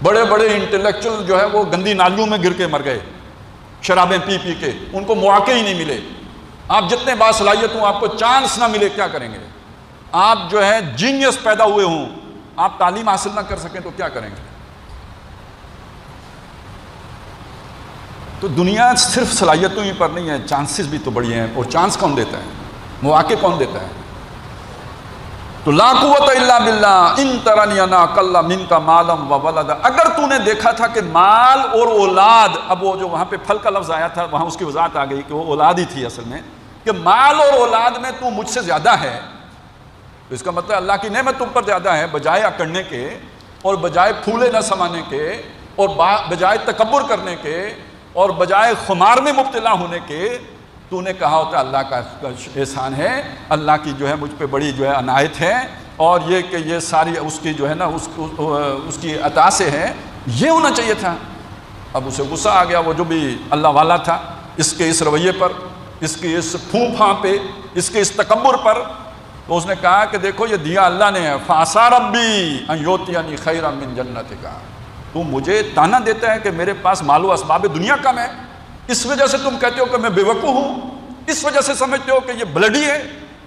بڑے بڑے انٹلیکچوئل جو ہے وہ گندی نالیوں میں گر کے مر گئے، شرابیں پی پی کے، ان کو مواقع ہی نہیں ملے۔ آپ جتنے باصلاحیت ہوں، آپ کو چانس نہ ملے، کیا کریں گے؟ آپ جو ہے جینیس پیدا ہوئے ہوں، آپ تعلیم حاصل نہ کر سکیں تو کیا کریں گے؟ تو دنیا صرف صلاحیتوں ہی پر نہیں ہے، چانسز بھی تو بڑی ہیں، اور چانس کون دیتا ہے؟ مواقع کون دیتا ہے؟ تو لا قوت الا باللہ ان ترنی انا اقل منک مالا و ولدا، اگر تو نے دیکھا تھا کہ مال اور اولاد، اب وہ جو وہاں پہ پھل کا لفظ آیا تھا وہاں اس کی وضاحت آ گئی کہ وہ اولاد ہی تھی اصل میں، کہ مال اور اولاد میں تو مجھ سے زیادہ ہے، تو اس کا مطلب اللہ کی نعمت تم پر زیادہ ہے، بجائے اکڑنے کے اور بجائے پھولے نہ سمانے کے اور بجائے تکبر کرنے کے اور بجائے خمار میں مبتلا ہونے کے، تو نے کہا ہوتا اللہ کا احسان ہے، اللہ کی جو ہے مجھ پہ بڑی جو ہے عنایت ہے، اور یہ کہ یہ ساری اس کی جو ہے نا اس کی عطا سے ہے، یہ ہونا چاہیے تھا۔ اب اسے غصہ آ گیا، وہ جو بھی اللہ والا تھا، اس کے اس رویے پر، اس کی اس پھوں پھاں پہ، اس کے اس تکبر پر، تو اس نے کہا کہ دیکھو یہ دیا اللہ نے ہے، فَعَسَىٰ رَبِّي أَن يُؤْتِيَنِي خَيْرًا مِّن جَنَّتِكَ، تو مجھے تانا دیتا ہے کہ میرے پاس مال و اسباب دنیا کم ہے، اس وجہ سے تم کہتے ہو کہ میں بے وقوف ہوں، اس وجہ سے سمجھتے ہو کہ یہ بلڈی ہے،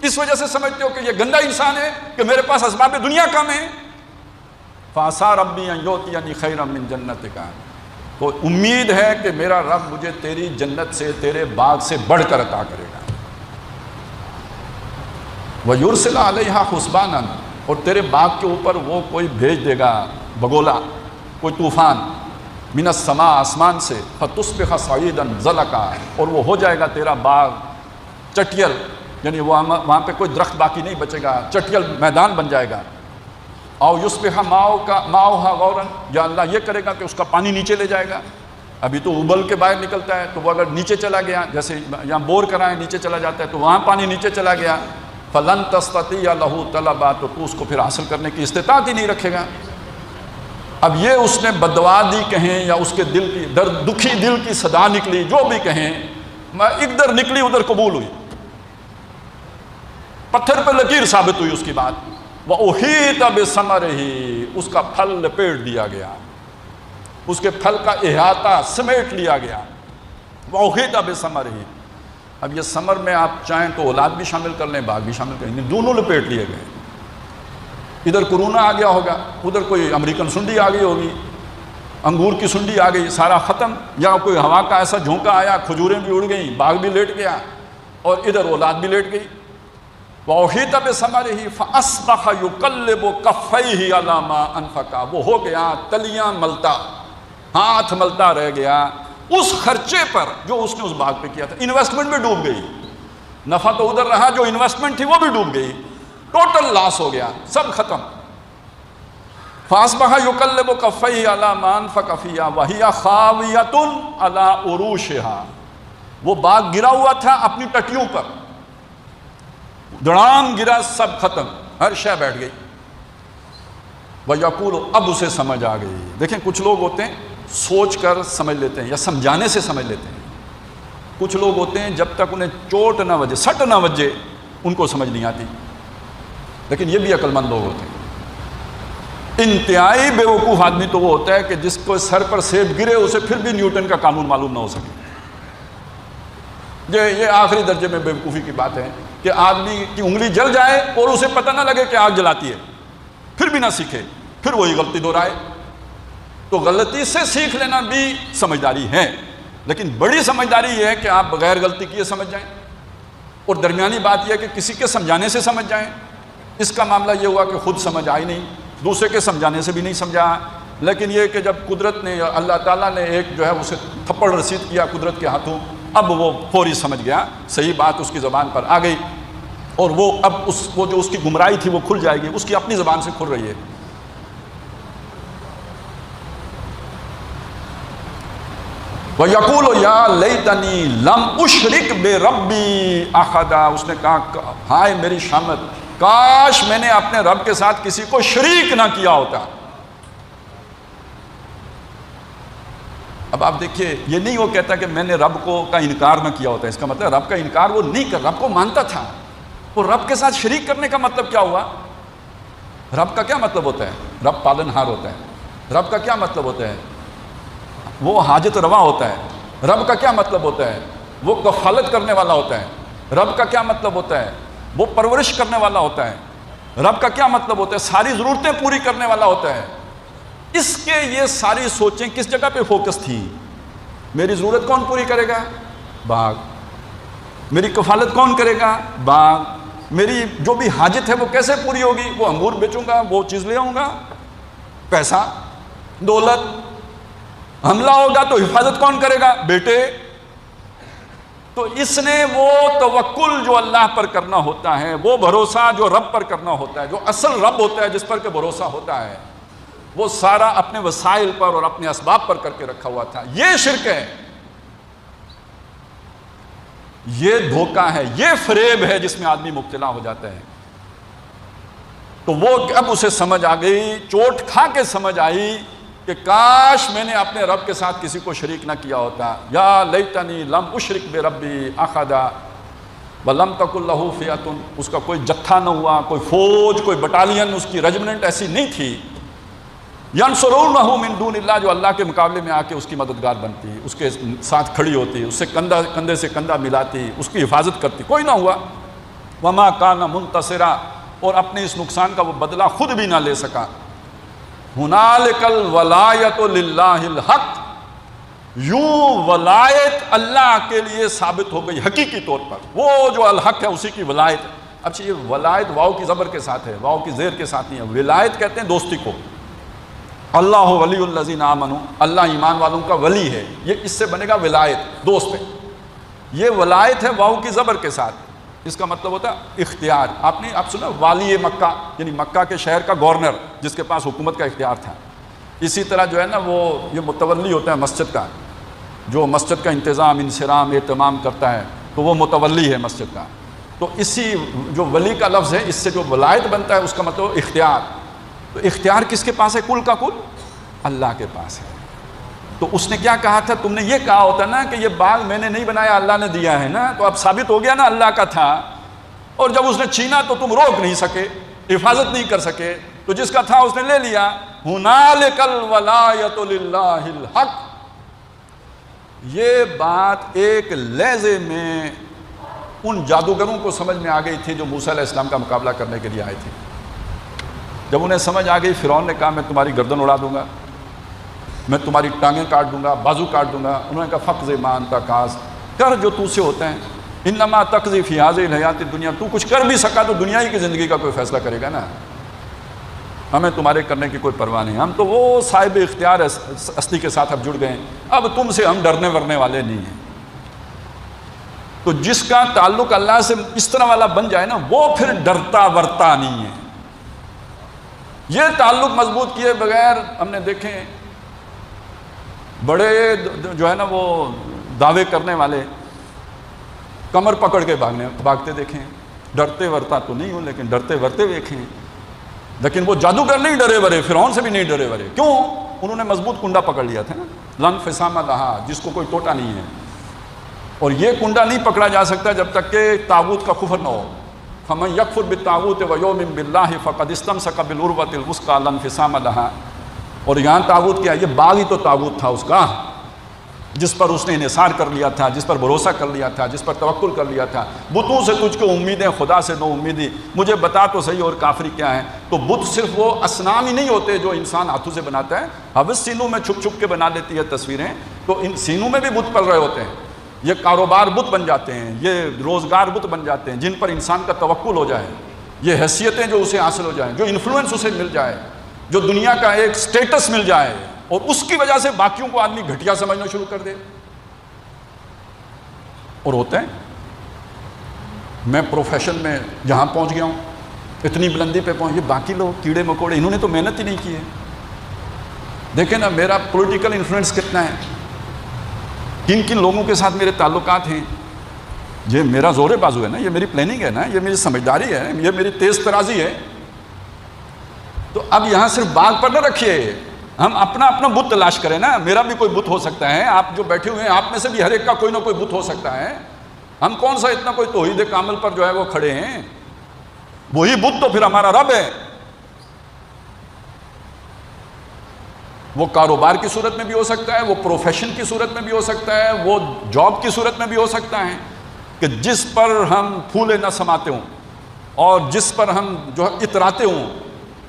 اس وجہ سے سمجھتے ہو کہ یہ گندا انسان ہے کہ میرے پاس اسباب دنیا کم ہیں. فَعَسَىٰ رَبِّي أَن يُؤْتِيَنِي خَيْرًا مِّن جَنَّتِكَ، تو امید ہے کہ میرا رب مجھے تیری جنت سے، تیرے باغ سے بڑھ کر عطا کرے گا. وَيُرْسِلَ عَلَيْهَا حُسْبَانًا، اور تیرے باغ کے اوپر وہ کوئی بھیج دے گا بگولا، کوئی طوفان، من السماء، آسمان سے، فَتُصْبِحَ صَعِيدًا زَلَقًا، اور وہ ہو جائے گا تیرا باغ چٹیل، یعنی وہاں پہ کوئی درخت باقی نہیں بچے گا، چٹیل میدان بن جائے گا. او یصبح ماؤها غورا، یا اللہ یہ کرے گا کہ اس کا پانی نیچے لے جائے گا. ابھی تو ابل کے باہر نکلتا ہے، تو وہ اگر نیچے چلا گیا، جیسے یہاں بور کرائیں نیچے چلا جاتا ہے، تو وہاں پانی نیچے چلا گیا، فلن تستطیع له طلبا، تو اس کو پھر حاصل کرنے کی استطاعت ہی نہیں رکھے گا. اب یہ اس نے بددعا دی کہیں، یا اس کے دل کی درد دکھی دل کی صدا نکلی، جو بھی کہیں، ادھر نکلی ادھر قبول ہوئی، پتھر پہ لکیر ثابت ہوئی اس کی بات. وَأُحِيطَ بِثَمَرِهِ، اس کا پھل لپیٹ دیا گیا، اس کے پھل کا احاطہ سمیٹ لیا گیا. وَأُحِيطَ بِثَمَرِهِ، اب یہ ثمر میں آپ چاہیں تو اولاد بھی شامل کر لیں، باغ بھی شامل کر لیں، دونوں لپیٹ لیے گئے. ادھر کرونا آ گیا ہوگا، ادھر کوئی امریکن سنڈی آ گئی ہوگی، انگور کی سنڈی آ گئی، سارا ختم. یا کوئی ہوا کا ایسا جھونکا آیا، کھجوریں بھی اڑ گئیں، باغ بھی لیٹ گیا، اور ادھر اولاد بھی لیٹ گئی. وَأُحِيطَ بِثَمَرِهِ فَأَصْبَحَ يُقَلِّبُ كَفَّيْهِ عَلَىٰ مَا أَنفَقَ، وہ ہو گیا تلیاں ملتا، ہاتھ ملتا رہ گیا اس خرچے پر جو اس نے اس باغ پہ کیا تھا. انویسٹمنٹ بھی ڈوب گئی، نفع تو ادھر رہا، جو انویسٹمنٹ تھی وہ بھی ڈوب گئی، ٹوٹل لاس ہو گیا، سب ختم. فَأَصْبَحَ يُقَلِّبُ كَفَّيْهِ عَلَىٰ مَا أَنفَقَ فِيهَا وَهِيَ خَاوِيَةٌ عَلَىٰ عُرُوشِهَا، وہ باغ گرا ہوا تھا اپنی ٹٹیوں پر، دڑام گرا، سب ختم، ہر شے بیٹھ گئی. وَيَقُولُ، اب اسے سمجھ آ گئی. دیکھیں کچھ لوگ ہوتے ہیں سوچ کر سمجھ لیتے ہیں یا سمجھانے سے سمجھ لیتے ہیں. کچھ لوگ ہوتے ہیں جب تک انہیں چوٹ نہ وجے، سٹ نہ وجے، ان کو سمجھ نہیں آتی. لیکن یہ بھی عقل مند لوگ ہوتے ہیں. انتہائی بیوقوف آدمی تو وہ ہوتا ہے کہ جس کو سر پر سیب گرے اسے پھر بھی نیوٹن کا قانون معلوم نہ ہو سکے. یہ آخری درجے میں بیوقوفی کی بات ہے کہ آدمی کی انگلی جل جائے اور اسے پتہ نہ لگے کہ آگ جلاتی ہے، پھر بھی نہ سیکھے، پھر وہی غلطی دہرائے. تو غلطی سے سیکھ لینا بھی سمجھداری ہے، لیکن بڑی سمجھداری یہ ہے کہ آپ بغیر غلطی کیے سمجھ جائیں. اور درمیانی بات یہ ہے کہ کسی کے سمجھانے سے سمجھ جائیں. اس کا معاملہ یہ ہوا کہ خود سمجھ آئی نہیں، دوسرے کے سمجھانے سے بھی نہیں سمجھا. لیکن یہ کہ جب قدرت نے، اللہ تعالیٰ نے ایک جو ہے اسے تھپڑ رسید کیا قدرت کے ہاتھوں، اب وہ فوری سمجھ گیا، صحیح بات اس کی زبان پر آ گئی، اور وہ اب وہ جو اس کی گمراہی تھی وہ کھل جائے گی، اس کی اپنی زبان سے کھل رہی ہے. وَيَقُولُ يَا لَيْتَنِي لَمْ أُشْرِكْ بِرَبِّي أَحَدًا، اس نے کہا ہائے میری شامت، کاش میں نے اپنے رب کے ساتھ کسی کو شریک نہ کیا ہوتا. اب آپ دیکھیے، یہ نہیں وہ کہتا کہ میں نے رب کا انکار نہ کیا ہوتا، اس کا مطلب رب کا انکار وہ نہیں کر، رب کو مانتا تھا. وہ رب کے ساتھ شریک کرنے کا مطلب کیا ہوا؟ رب کا کیا مطلب ہوتا ہے؟ رب پالن ہار ہوتا ہے. رب کا کیا مطلب ہوتا ہے؟ وہ حاجت روا ہوتا ہے. رب کا کیا مطلب ہوتا ہے؟ وہ کفالت کرنے والا ہوتا ہے. رب کا کیا مطلب ہوتا ہے؟ وہ پرورش کرنے والا ہوتا ہے. رب کا کیا مطلب ہوتا ہے؟ ساری ضرورتیں پوری کرنے والا ہوتا ہے. اس کے یہ ساری سوچیں کس جگہ پہ فوکس تھی؟ میری ضرورت کون پوری کرے گا؟ باغ. میری کفالت کون کرے گا؟ باغ. میری جو بھی حاجت ہے وہ کیسے پوری ہوگی؟ وہ انگور بیچوں گا، وہ چیز لے آؤں گا، پیسہ، دولت. حملہ ہوگا تو حفاظت کون کرے گا؟ بیٹے. تو اس نے وہ توکل جو اللہ پر کرنا ہوتا ہے، وہ بھروسہ جو رب پر کرنا ہوتا ہے، جو اصل رب ہوتا ہے جس پر کہ بھروسہ ہوتا ہے، وہ سارا اپنے وسائل پر اور اپنے اسباب پر کر کے رکھا ہوا تھا. یہ شرک ہے، یہ دھوکہ ہے، یہ فریب ہے جس میں آدمی مبتلا ہو جاتا ہے. تو وہ اب اسے سمجھ آ گئی، چوٹ کھا کے سمجھ آئی کہ کاش میں نے اپنے رب کے ساتھ کسی کو شریک نہ کیا ہوتا. یا لیتنی لم اشرک بربی احدا ولم تکن لہ فئۃ، اس کا کوئی جتھا نہ ہوا، کوئی فوج، کوئی بٹالین، اس کی رجمنٹ ایسی نہیں تھی. ینصرونہ من دون اللہ، جو اللہ کے مقابلے میں آ کے اس کی مددگار بنتی، اس کے ساتھ کھڑی ہوتی، اس سے کندھے سے کندھا ملاتی، اس کی حفاظت کرتی. کوئی نہ ہوا. وما کان منتصرا، اور اپنے اس نقصان کا وہ بدلہ خود بھی نہ لے سکا۔ ہنالک الولایۃ للہ الحق، یوں ولایت اللہ کے لیے ثابت ہو گئی حقیقی طور پر، وہ جو الحق ہے اسی کی ولایت ہے۔ اچھا یہ ولایت واؤ کی زبر کے ساتھ ہے، واؤ کی زیر کے ساتھ نہیں ہے۔ ولایت کہتے ہیں دوستی کو۔ اللہ ولی الذین آمنوا، اللہ ایمان والوں کا ولی ہے، یہ اس سے بنے گا ولایت، دوست ہے۔ یہ ولایت ہے واؤ کی زبر کے ساتھ، اس کا مطلب ہوتا ہے اختیار۔ آپ سنا والی مکہ، یعنی مکہ کے شہر کا گورنر جس کے پاس حکومت کا اختیار تھا۔ اسی طرح جو ہے نا وہ یہ متولی ہوتا ہے مسجد کا، جو مسجد کا انتظام انصرام اہتمام کرتا ہے، تو وہ متولی ہے مسجد کا۔ تو اسی جو ولی کا لفظ ہے، اس سے جو ولایت بنتا ہے اس کا مطلب اختیار۔ تو اختیار کس کے پاس ہے؟ کل کا کل اللہ کے پاس ہے۔ تو اس نے کیا کہا تھا؟ تم نے یہ کہا ہوتا نا کہ یہ باغ میں نے نہیں بنایا اللہ نے دیا ہے نا، تو اب ثابت ہو گیا نا اللہ کا تھا، اور جب اس نے چھینا تو تم روک نہیں سکے، حفاظت نہیں کر سکے، تو جس کا تھا اس نے لے لیا۔ ہنالک الولایۃ للہ الحق، یہ بات ایک لہجے میں ان جادوگروں کو سمجھ میں آ گئی تھی جو موسیٰ علیہ السلام کا مقابلہ کرنے کے لیے آئے تھے۔ جب انہیں سمجھ آ گئی، فرعون نے کہا میں تمہاری گردن اڑا دوں گا، میں تمہاری ٹانگیں کاٹ دوں گا، بازو کاٹ دوں گا۔ انہوں نے کہا فقض ما انت قاض، کر جو تو سے ہوتا ہے، انما تقضی فی ہذہ الحیات الدنیا، تو کچھ کر بھی سکا تو دنیا ہی کی زندگی کا کوئی فیصلہ کرے گا نا، ہمیں تمہارے کرنے کی کوئی پرواہ نہیں، ہم تو وہ صاحب اختیار ہستی کے ساتھ اب جڑ گئے ہیں، اب تم سے ہم ڈرنے ورنے والے نہیں ہیں۔ تو جس کا تعلق اللہ سے اس طرح والا بن جائے نا، وہ پھر ڈرتا ورتا نہیں ہے۔ یہ تعلق مضبوط کیے بغیر ہم نے دیکھیں بڑے جو ہے نا وہ دعوے کرنے والے کمر پکڑ کے بھاگتے دیکھیں، ڈرتے ورتا تو نہیں ہوں لیکن ڈرتے ورتے دیکھیں۔ لیکن وہ جادوگر نہیں ڈرے ورے، فرعون سے بھی نہیں ڈرے ورے، کیوں؟ انہوں نے مضبوط کنڈا پکڑ لیا تھا نا، لن فسام لہا، جس کو کوئی ٹوٹا نہیں ہے۔ اور یہ کنڈا نہیں پکڑا جا سکتا جب تک کہ طاغوت کا کفر نہ ہو۔ فمن یکفر بالطاغوت ویؤمن باللہ فقد استمسک بالعروۃ الوثقی لا انفصام لہا۔ اور یہاں طاغوت کیا؟ یہ باغ ہی تو طاغوت تھا اس کا، جس پر اس نے انحصار کر لیا تھا، جس پر بھروسہ کر لیا تھا، جس پر توکل کر لیا تھا۔ بتوں سے تجھ کو امیدیں، خدا سے نو امیدی، مجھے بتا تو صحیح اور کافری کیا ہے۔ تو بت صرف وہ اصنام ہی نہیں ہوتے جو انسان ہاتھوں سے بناتا ہے، حوث سینوں میں چھپ چھپ کے بنا لیتی ہے تصویریں، تو ان سینوں میں بھی بت پل رہے ہوتے ہیں۔ یہ کاروبار بت بن جاتے ہیں، یہ روزگار بت بن جاتے ہیں جن پر انسان کا توکل ہو جائے، یہ حیثیتیں جو اسے حاصل ہو جائیں، جو انفلوئنس اسے مل جائے، جو دنیا کا ایک سٹیٹس مل جائے، اور اس کی وجہ سے باقیوں کو آدمی گھٹیا سمجھنا شروع کر دے۔ اور ہوتے ہیں، میں پروفیشن میں جہاں پہنچ گیا ہوں، اتنی بلندی پہ پہنچ، یہ باقی لوگ کیڑے مکوڑے، انہوں نے تو محنت ہی نہیں کی ہے۔ دیکھیں نا میرا پولیٹیکل انفلوئنس کتنا ہے، کن کن لوگوں کے ساتھ میرے تعلقات ہیں۔ یہ میرا زور بازو ہے نا، یہ میری پلاننگ ہے نا، یہ میری سمجھداری ہے، یہ میری تیز ترازی ہے۔ تو اب یہاں صرف باغ پر نہ رکھیے، ہم اپنا اپنا بت تلاش کریں نا۔ میرا بھی کوئی بت ہو سکتا ہے، آپ جو بیٹھے ہوئے ہیں آپ میں سے بھی ہر ایک کا کوئی نہ کوئی بت ہو سکتا ہے۔ ہم کون سا اتنا کوئی توحید کامل پر جو ہے وہ کھڑے ہیں، وہی بت تو پھر ہمارا رب ہے۔ وہ کاروبار کی صورت میں بھی ہو سکتا ہے، وہ پروفیشن کی صورت میں بھی ہو سکتا ہے، وہ جاب کی صورت میں بھی ہو سکتا ہے، کہ جس پر ہم پھولے نہ سماتے ہوں، اور جس پر ہم جو ہے اتراتے ہوں،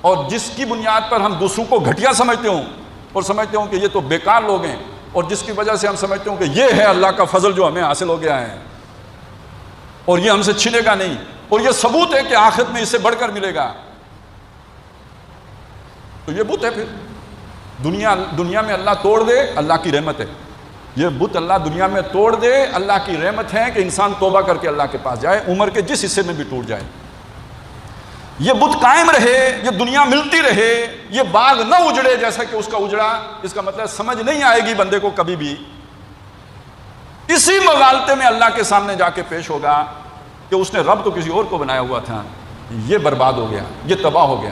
اور جس کی بنیاد پر ہم دوسروں کو گھٹیا سمجھتے ہوں، اور سمجھتے ہوں کہ یہ تو بیکار لوگ ہیں، اور جس کی وجہ سے ہم سمجھتے ہوں کہ یہ ہے اللہ کا فضل جو ہمیں حاصل ہو گیا ہے، اور یہ ہم سے چھنے گا نہیں، اور یہ ثبوت ہے کہ آخرت میں اس سے بڑھ کر ملے گا، تو یہ بت ہے۔ پھر دنیا میں اللہ توڑ دے، اللہ کی رحمت ہے۔ یہ بت اللہ دنیا میں توڑ دے، اللہ کی رحمت ہے کہ انسان توبہ کر کے اللہ کے پاس جائے، عمر کے جس حصے میں بھی ٹوٹ جائے۔ یہ بت قائم رہے، یہ دنیا ملتی رہے، یہ باغ نہ اجڑے جیسا کہ اس کا اجڑا۔ اس کا مطلب سمجھ نہیں آئے گی بندے کو کبھی بھی، اسی مغالطے میں اللہ کے سامنے جا کے پیش ہوگا کہ اس نے رب تو کسی اور کو بنایا ہوا تھا، یہ برباد ہو گیا، یہ تباہ ہو گیا۔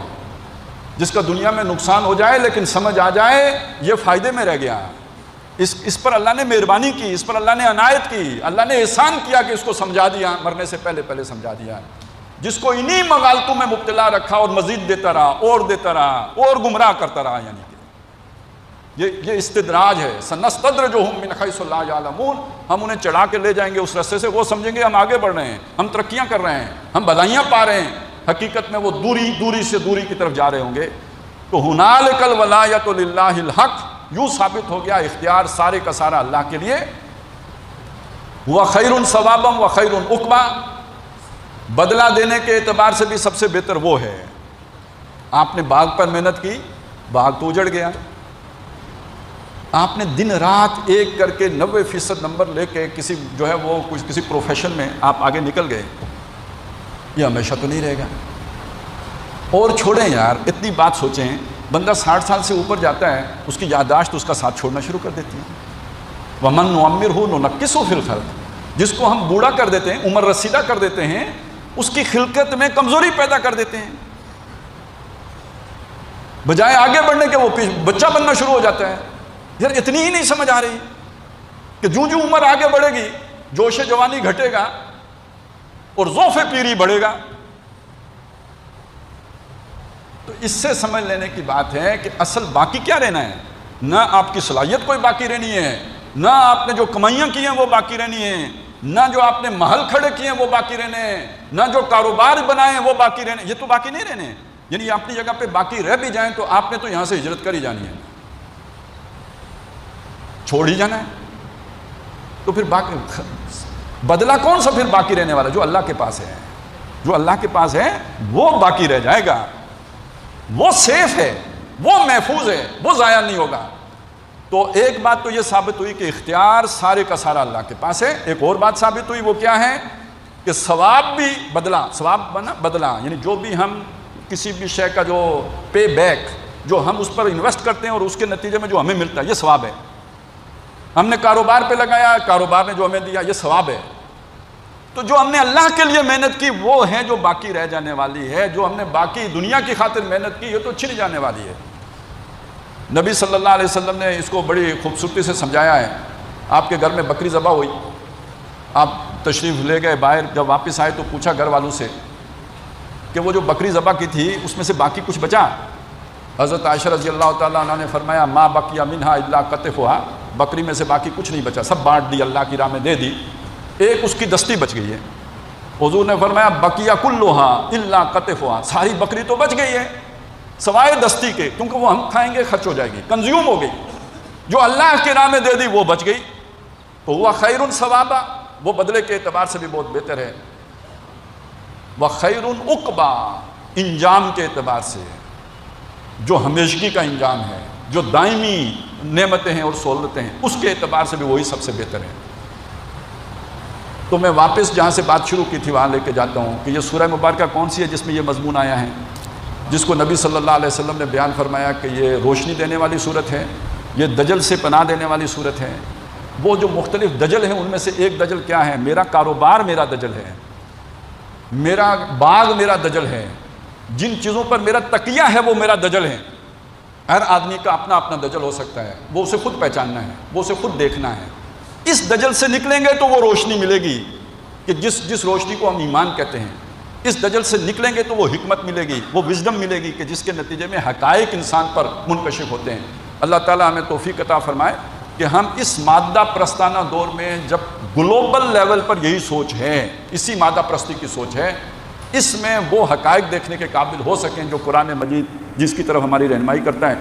جس کا دنیا میں نقصان ہو جائے لیکن سمجھ آ جائے یہ فائدے میں رہ گیا، اس پر اللہ نے مہربانی کی، اس پر اللہ نے عنایت کی، اللہ نے احسان کیا کہ اس کو سمجھا دیا، مرنے سے پہلے سمجھا دیا۔ جس کو انہی مغالطوں میں مبتلا رکھا اور مزید دیتا رہا اور دیتا رہا اور گمراہ کرتا رہا، یعنی کہ یہ استدراج ہے. سنستدرجہم من حیث لا یعلمون، ہم انہیں چڑھا کے لے جائیں گے اس راستے سے، وہ سمجھیں گے ہم آگے بڑھ رہے ہیں، ہم ترقیاں کر رہے ہیں، ہم بھلائیاں پا رہے ہیں، حقیقت میں وہ دوری سے دوری کی طرف جا رہے ہوں گے. تو ہنالک الولایۃ للہ الحق، یوں ثابت ہو گیا اختیار سارے کا سارا اللہ کے لیے. ہوا خیر ثوابا و خیر عقبا، بدلہ دینے کے اعتبار سے بھی سب سے بہتر وہ ہے. آپ نے باغ پر محنت کی، باغ تو اجڑ گیا. آپ نے دن رات ایک کر کے 90% نمبر لے کے کسی جو ہے وہ کسی پروفیشن میں آپ آگے نکل گئے، یہ ہمیشہ تو نہیں رہے گا. اور چھوڑیں یار، اتنی بات سوچیں، بندہ 60 سال سے اوپر جاتا ہے، اس کی یادداشت اس کا ساتھ چھوڑنا شروع کر دیتی ہے. وَمَن نُعَمِّرْهُ نُنَقِّصُهُ فِي الْخَلْقِ، جس کو ہم بوڑھا کر دیتے ہیں، عمر رسیدہ کر دیتے ہیں، اس کی خلقت میں کمزوری پیدا کر دیتے ہیں. بجائے آگے بڑھنے کے وہ بچہ بننا شروع ہو جاتا ہے. یار اتنی ہی نہیں سمجھ آ رہی کہ جو عمر آگے بڑھے گی جوش جوانی گھٹے گا اور ذوف پیری بڑھے گا. تو اس سے سمجھ لینے کی بات ہے کہ اصل باقی کیا رہنا ہے. نہ آپ کی صلاحیت کوئی باقی رہنی ہے، نہ آپ نے جو کمائیاں کی ہیں وہ باقی رہنی ہیں، نہ جو آپ نے محل کھڑے کیے ہیں وہ باقی رہنے ہیں، نہ جو کاروبار بنائے ہیں وہ باقی رہنے. یہ تو باقی نہیں رہنے. یعنی اپنی جگہ پہ باقی رہ بھی جائیں تو آپ نے تو یہاں سے ہجرت کر ہی جانی ہے، چھوڑ ہی جانا ہے. تو پھر باقی بدلہ کون سا پھر باقی رہنے والا؟ جو اللہ کے پاس ہے. جو اللہ کے پاس ہے وہ باقی رہ جائے گا، وہ سیف ہے، وہ محفوظ ہے، وہ ضائع نہیں ہوگا. تو ایک بات تو یہ ثابت ہوئی کہ اختیار سارے کا سارا اللہ کے پاس ہے. ایک اور بات ثابت ہوئی، وہ کیا ہے کہ ثواب بھی بدلہ، ثواب بنا بدلہ، یعنی جو بھی ہم کسی بھی شے کا جو پے بیک، جو ہم اس پر انویسٹ کرتے ہیں اور اس کے نتیجے میں جو ہمیں ملتا ہے، یہ ثواب ہے. ہم نے کاروبار پہ لگایا، کاروبار نے جو ہمیں دیا، یہ ثواب ہے. تو جو ہم نے اللہ کے لیے محنت کی وہ ہے جو باقی رہ جانے والی ہے. جو ہم نے باقی دنیا کی خاطر محنت کی یہ تو چھن جانے والی ہے. نبی صلی اللہ علیہ وسلم نے اس کو بڑی خوبصورتی سے سمجھایا ہے. آپ کے گھر میں بکری ذبح ہوئی، آپ تشریف لے گئے باہر، جب واپس آئے تو پوچھا گھر والوں سے کہ وہ جو بکری ذبح کی تھی اس میں سے باقی کچھ بچا؟ حضرت عائشہ رضی اللہ تعالیٰ عنہ نے فرمایا ما بقی منہا الا قطفھا، بکری میں سے باقی کچھ نہیں بچا، سب بانٹ دی، اللہ کی راہ میں دے دی، ایک اس کی دستی بچ گئی ہے. حضور نے فرمایا بقی کلھا الا قطفھا، ساری بکری تو بچ گئی ہے سوائے دستی کے، کیونکہ وہ ہم کھائیں گے خرچ ہو جائے گی، کنزیوم ہو گئی. جو اللہ کی راہ میں دے دی وہ بچ گئی. تو ہوا خیر ثوابا، وہ بدلے کے اعتبار سے بھی بہت بہتر ہے. وخیر عقبا، انجام کے اعتبار سے جو ہمیشگی کا انجام ہے، جو دائمی نعمتیں ہیں اور سہولتیں ہیں، اس کے اعتبار سے بھی وہی سب سے بہتر ہے. تو میں واپس جہاں سے بات شروع کی تھی وہاں لے کے جاتا ہوں کہ یہ سورہ مبارکہ کون سی ہے جس میں یہ مضمون آیا ہے، جس کو نبی صلی اللہ علیہ وسلم نے بیان فرمایا کہ یہ روشنی دینے والی صورت ہے، یہ دجل سے پناہ دینے والی صورت ہے. وہ جو مختلف دجل ہیں ان میں سے ایک دجل کیا ہے؟ میرا کاروبار میرا دجل ہے، میرا باغ میرا دجل ہے، جن چیزوں پر میرا تکیہ ہے وہ میرا دجل ہے. ہر آدمی کا اپنا اپنا دجل ہو سکتا ہے، وہ اسے خود پہچاننا ہے، وہ اسے خود دیکھنا ہے. اس دجل سے نکلیں گے تو وہ روشنی ملے گی کہ جس روشنی کو ہم ایمان کہتے ہیں. اس دجل سے نکلیں گے تو وہ حکمت ملے گی، وہ وزڈم ملے گی کہ جس کے نتیجے میں حقائق انسان پر منکشف ہوتے ہیں. اللہ تعالیٰ ہمیں توفیق عطا فرمائے کہ ہم اس مادہ پرستانہ دور میں جب گلوبل لیول پر یہی سوچ ہے، اسی مادہ پرستی کی سوچ ہے، اس میں وہ حقائق دیکھنے کے قابل ہو سکیں جو قرآن مجید جس کی طرف ہماری رہنمائی کرتا ہے.